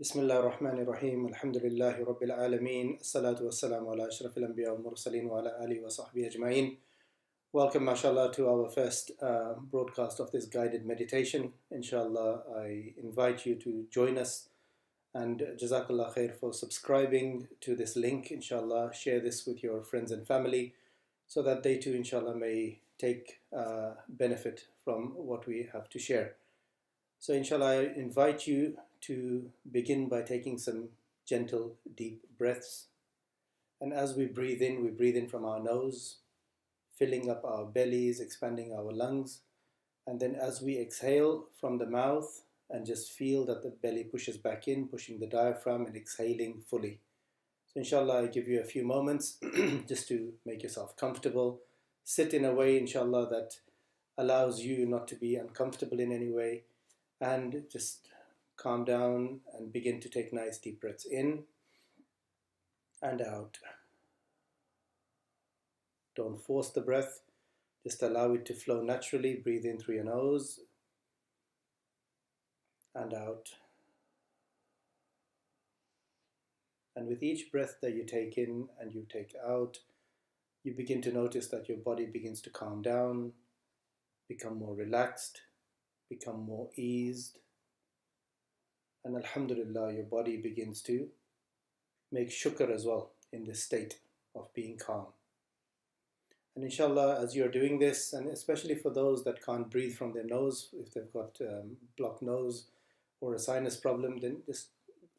Bismillah ar-Rahman ar-Rahim. Alhamdulillahi Rabbil Alameen. Salatu wassalamu ala ashrafil anbiya wal mursaleen wa ala alihi wa sahbihi ajma'in. Welcome, mashallah, to our first broadcast of this guided meditation. Inshallah, I invite you to join us, and Jazakallah khair for subscribing to this link. Inshallah, share this with your friends and family so that they too, inshallah, may take benefit from what we have to share. So inshallah, I invite you to begin by taking some gentle, deep breaths. And as we breathe in from our nose, filling up our bellies, expanding our lungs. And then as we exhale from the mouth, and just feel that the belly pushes back in, pushing the diaphragm and exhaling fully. So inshallah, I give you a few moments just to make yourself comfortable. Sit in a way, inshallah, that allows you not to be uncomfortable in any way. And just calm down and begin to take nice deep breaths in and out. Don't force the breath, just allow it to flow naturally. Breathe in through your nose and out. And with each breath that you take in and you take out, you begin to notice that your body begins to calm down, become more relaxed, become more eased. And alhamdulillah, your body begins to make shukr as well in this state of being calm. And inshallah, as you're doing this, and especially for those that can't breathe from their nose, if they've got blocked nose or a sinus problem, then just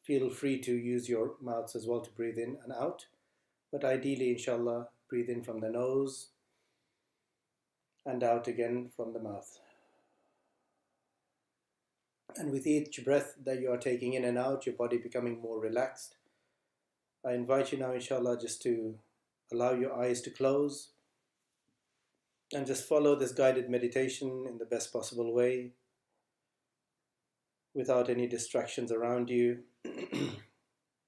feel free to use your mouths as well to breathe in and out. But ideally, inshallah, breathe in from the nose and out again from the mouth. And with each breath that you are taking in and out, your body becoming more relaxed. I invite you now, inshallah, just to allow your eyes to close and just follow this guided meditation in the best possible way without any distractions around you.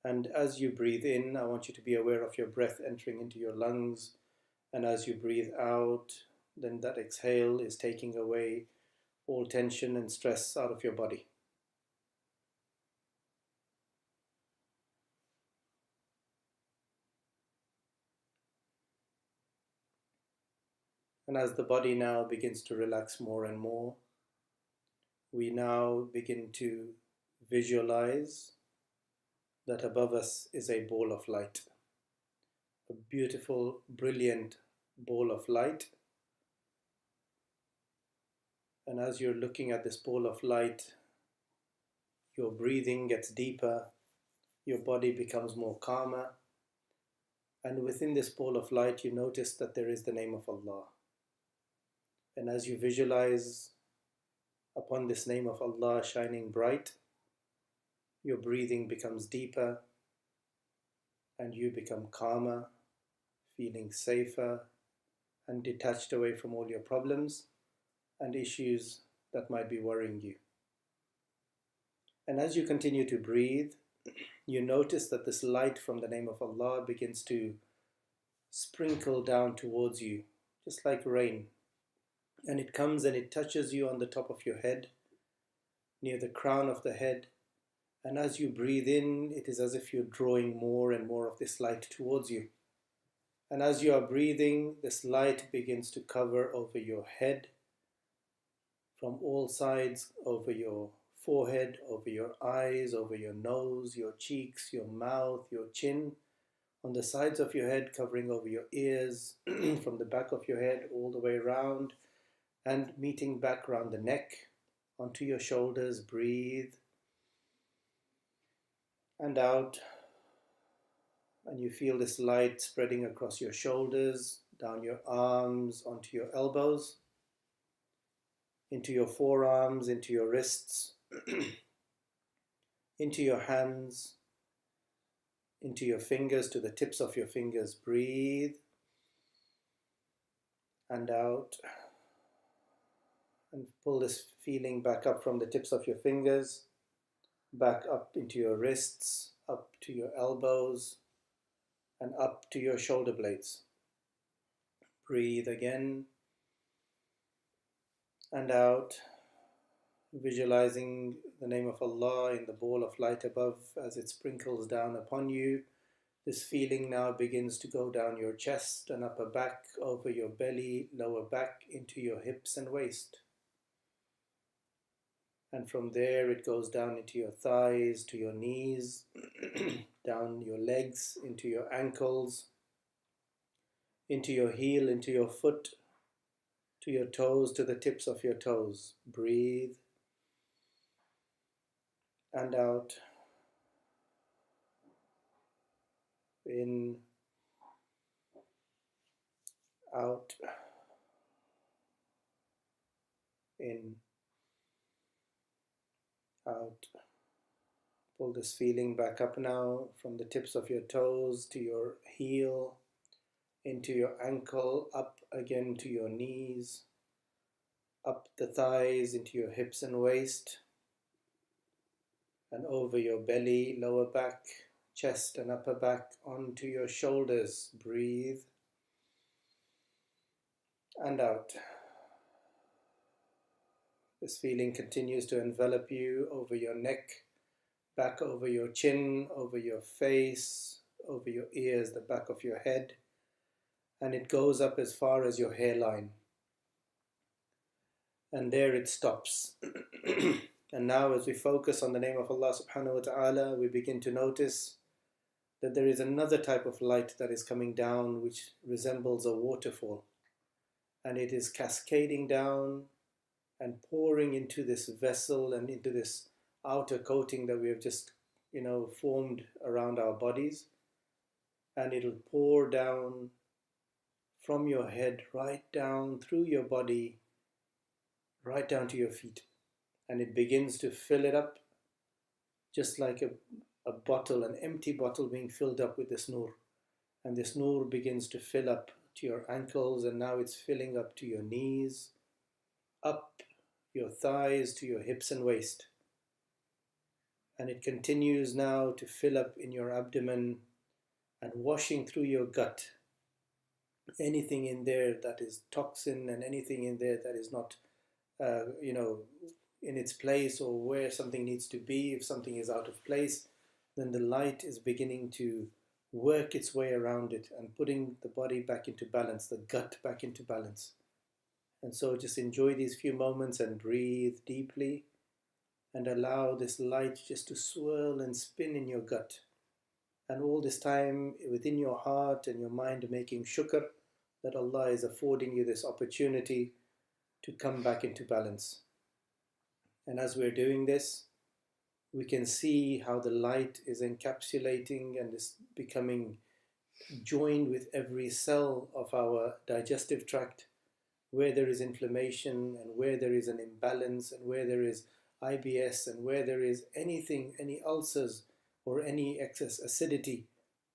And as you breathe in, I want you to be aware of your breath entering into your lungs. And as you breathe out, then that exhale is taking away all tension and stress out of your body. And as the body now begins to relax more and more, we now begin to visualize that above us is a ball of light, a beautiful, brilliant ball of light. And as you're looking at this ball of light, your breathing gets deeper, your body becomes more calmer, and within this ball of light you notice that there is the name of Allah. And as you visualize upon this name of Allah shining bright, your breathing becomes deeper and you become calmer, feeling safer and detached away from all your problems and issues that might be worrying you. And as you continue to breathe, you notice that this light from the name of Allah begins to sprinkle down towards you, just like rain. And it comes and it touches you on the top of your head, near the crown of the head. And as you breathe in, it is as if you're drawing more and more of this light towards you. And as you are breathing, this light begins to cover over your head, from all sides, over your forehead, over your eyes, over your nose, your cheeks, your mouth, your chin, on the sides of your head, covering over your ears, from the back of your head all the way around, and meeting back around the neck, onto your shoulders. Breathe and out, and you feel this light spreading across your shoulders, down your arms, onto your elbows, into your forearms, into your wrists, into your hands, into your fingers, to the tips of your fingers. Breathe and out, and pull this feeling back up from the tips of your fingers, back up into your wrists, up to your elbows, and up to your shoulder blades. Breathe again and out, visualizing the name of Allah in the ball of light above as it sprinkles down upon you. This feeling now begins to go down your chest and upper back, over your belly, lower back, into your hips and waist. And from there it goes down into your thighs, to your knees, down your legs, into your ankles, into your heel, into your foot, to your toes, to the tips of your toes. Breathe and out. In, out, in, out. Pull this feeling back up now from the tips of your toes to your heel, into your ankle, up again to your knees, up the thighs into your hips and waist, and over your belly, lower back, chest and upper back, onto your shoulders. Breathe and out. This feeling continues to envelop you over your neck, back over your chin, over your face, over your ears, the back of your head, and it goes up as far as your hairline. And there it stops. And now as we focus on the name of Allah subhanahu wa ta'ala, we begin to notice that there is another type of light that is coming down which resembles a waterfall. And it is cascading down and pouring into this vessel and into this outer coating that we have just, formed around our bodies. And it'll pour down from your head right down through your body, right down to your feet. And it begins to fill it up just like a bottle, an empty bottle being filled up with this nur. And this nur begins to fill up to your ankles, and now it's filling up to your knees, up your thighs to your hips and waist. And it continues now to fill up in your abdomen and washing through your gut. Anything in there that is toxin and anything in there that is not, in its place or where something needs to be, if something is out of place, then the light is beginning to work its way around it and putting the body back into balance, the gut back into balance. And so just enjoy these few moments and breathe deeply and allow this light just to swirl and spin in your gut. And all this time within your heart and your mind making shukr that Allah is affording you this opportunity to come back into balance. And as we're doing this, we can see how the light is encapsulating and is becoming joined with every cell of our digestive tract, where there is inflammation and where there is an imbalance and where there is IBS and where there is anything, any ulcers or any excess acidity,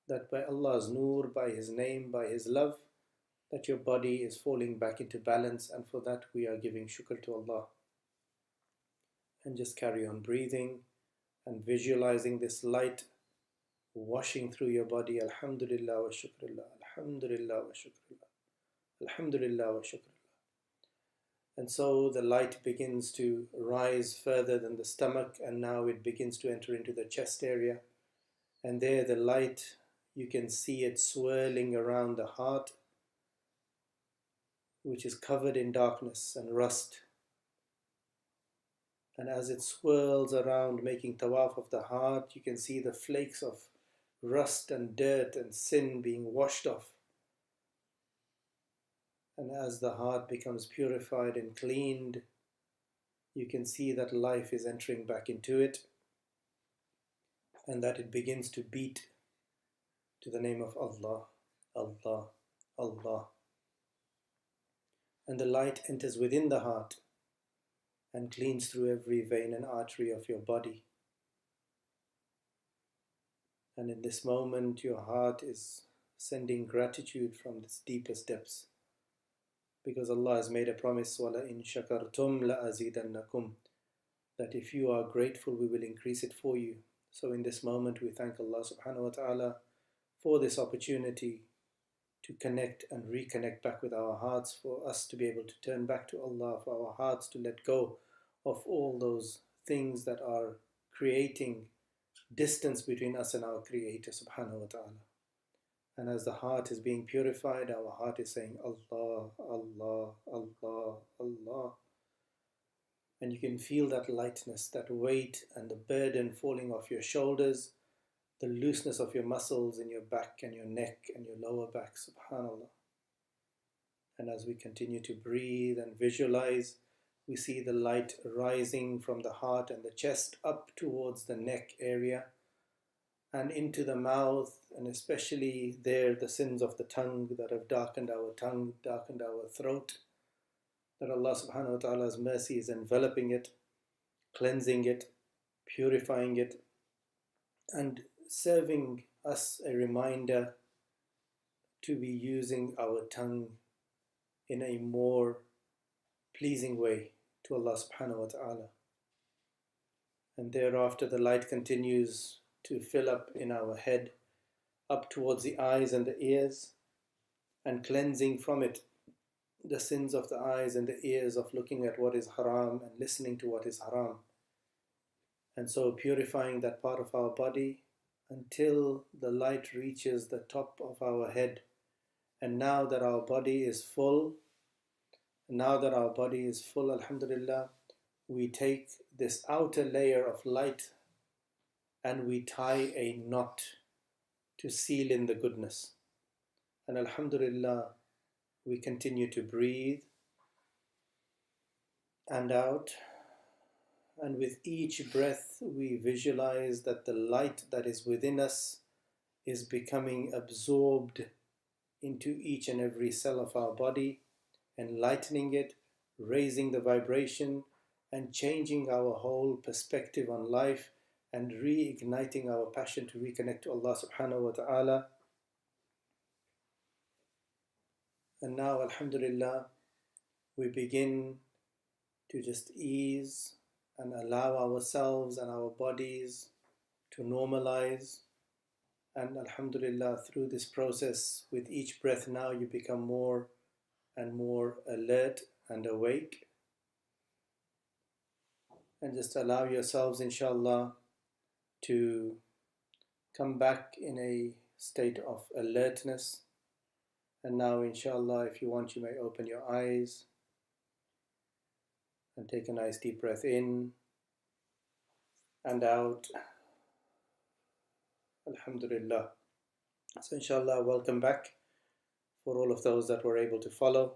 that by Allah's nur, by His name, by His love, that your body is falling back into balance, and for that we are giving shukr to Allah. And just carry on breathing and visualizing this light washing through your body. Alhamdulillah wa shukrullah, alhamdulillah wa shukrullah, alhamdulillah wa shukrullah. And so the light begins to rise further than the stomach, and now it begins to enter into the chest area. And there the light, you can see it swirling around the heart, which is covered in darkness and rust. And as it swirls around, making tawaf of the heart, you can see the flakes of rust and dirt and sin being washed off. And as the heart becomes purified and cleaned, you can see that life is entering back into it, and that it begins to beat to the name of Allah, Allah, Allah. And the light enters within the heart and cleans through every vein and artery of your body. And in this moment, your heart is sending gratitude from its deepest depths, because Allah has made a promise, وَلَئِن شَكَرْتُمْ لَأَزِيدَنَّكُمْ, that if you are grateful, we will increase it for you. So in this moment, we thank Allah subhanahu wa ta'ala for this opportunity to connect and reconnect back with our hearts, for us to be able to turn back to Allah, for our hearts to let go of all those things that are creating distance between us and our Creator subhanahu wa ta'ala. And as the heart is being purified, our heart is saying Allah, Allah, Allah, Allah. And you can feel that lightness, that weight and the burden falling off your shoulders, the looseness of your muscles in your back and your neck and your lower back, subhanallah. And as we continue to breathe and visualize, we see the light rising from the heart and the chest up towards the neck area and into the mouth, and especially there the sins of the tongue that have darkened our tongue, darkened our throat, that Allah subhanahu wa ta'ala's mercy is enveloping it, cleansing it, purifying it, and serving us a reminder to be using our tongue in a more pleasing way to Allah subhanahu wa ta'ala. And thereafter the light continues to fill up in our head, up towards the eyes and the ears, and cleansing from it the sins of the eyes and the ears of looking at what is haram and listening to what is haram. And so purifying that part of our body until the light reaches the top of our head. And now that our body is full, alhamdulillah, we take this outer layer of light and we tie a knot to seal in the goodness. And alhamdulillah, we continue to breathe and out. And with each breath, we visualize that the light that is within us is becoming absorbed into each and every cell of our body, enlightening it, raising the vibration, and changing our whole perspective on life, and reigniting our passion to reconnect to Allah subhanahu wa ta'ala. And now, alhamdulillah, we begin to just ease and allow ourselves and our bodies to normalize. And alhamdulillah, through this process, with each breath now you become more and more alert and awake. And just allow yourselves, inshallah, to come back in a state of alertness. And now, inshallah, if you want, you may open your eyes and take a nice deep breath in and out. Alhamdulillah. So inshallah, welcome back for all of those that were able to follow.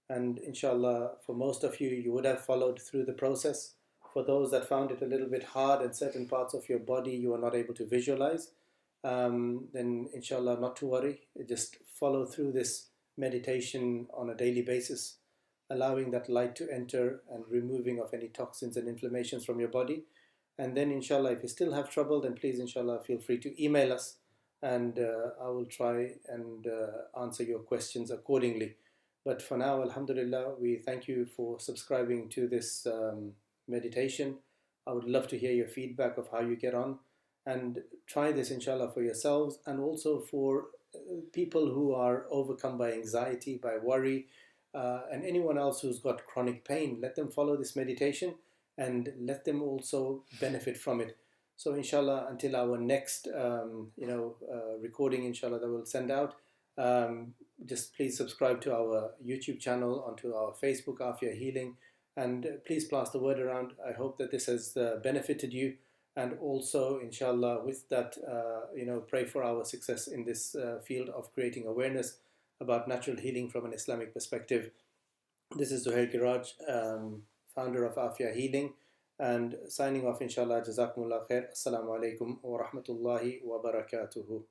And inshallah, for most of you, you would have followed through the process. For those that found it a little bit hard and certain parts of your body you are not able to visualize, then inshallah, not to worry. Just follow through this meditation on a daily basis, allowing that light to enter and removing of any toxins and inflammations from your body. And then inshallah, if you still have trouble, then please inshallah feel free to email us, and I will try and answer your questions accordingly. But for now, alhamdulillah, we thank you for subscribing to this meditation. I would love to hear your feedback of how you get on, and try this inshallah for yourselves, and also for people who are overcome by anxiety, by worry, and anyone else who's got chronic pain. Let them follow this meditation and let them also benefit from it. So inshallah, until our next recording, inshallah, that we'll send out, just please subscribe to our YouTube channel, onto our Facebook, Aafiyah Healing, and please pass the word around. I hope that this has benefited you, and also inshallah with that pray for our success in this field of creating awareness about natural healing from an Islamic perspective. This is Zuhair Giraj, founder of Aafiyah Healing, and signing off inshallah. Jazakumullah khair. Assalamu alaikum wa rahmatullahi wa barakatuhu.